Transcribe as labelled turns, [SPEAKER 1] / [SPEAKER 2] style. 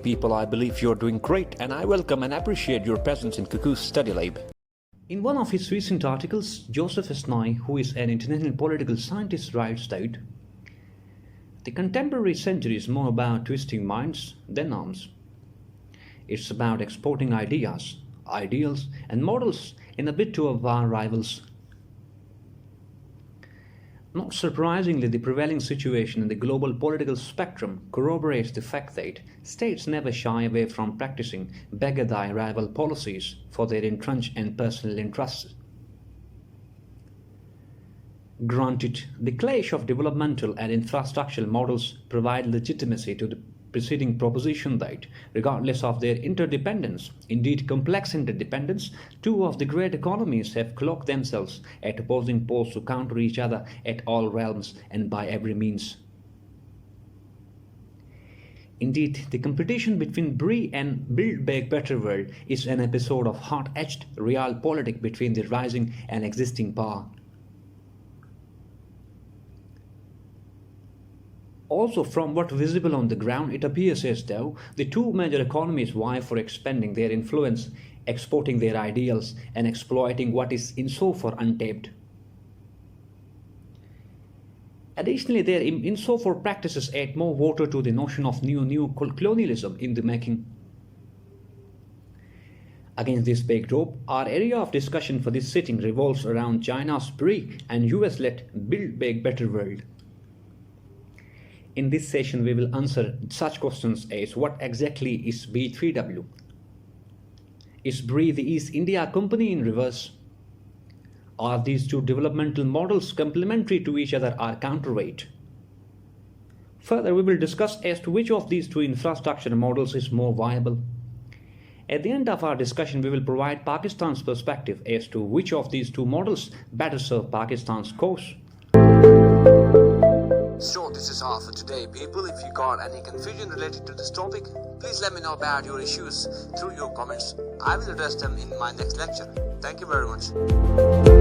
[SPEAKER 1] people, I believe you're doing great, and I welcome and appreciate your presence in Cuckoo's Study Lab.
[SPEAKER 2] In one of his recent articles, Joseph S. Nye, who is an international political scientist, writes that the contemporary century is more about twisting minds than arms. It's about exporting ideas, ideals, and models in a bid to our rivals. Not surprisingly, the prevailing situation in the global political spectrum corroborates the fact that states never shy away from practicing beggar-thy-rival policies for their entrenched and personal interests. Granted, the clash of developmental and infrastructural models provide legitimacy to the preceding proposition that, regardless of their interdependence, indeed complex interdependence, two of the great economies have clocked themselves at opposing poles to counter each other at all realms and by every means. Indeed, the competition between BRI and Build Back Better World is an episode of hard-edged realpolitik between the rising and existing power. Also, from what visible on the ground, it appears as though the two major economies vie for expanding their influence, exporting their ideals, and exploiting what is in so far untapped. Additionally, their in-so-far practices add more water to the notion of neo-colonialism in the making. Against this backdrop, our area of discussion for this sitting revolves around China's BRI and US-led Build Back Better World. In this session, we will answer such questions as: what exactly is B3W? Is BRI the East India Company in reverse? Are these two developmental models complementary to each other or counterweight? Further, we will discuss as to which of these two infrastructure models is more viable. At the end of our discussion, we will provide Pakistan's perspective as to which of these two models better serve Pakistan's cause.
[SPEAKER 3] So this is all for today, people. If you got any confusion related to this topic, please let me know about your issues through your comments. I will address them in my next lecture. Thank you very much.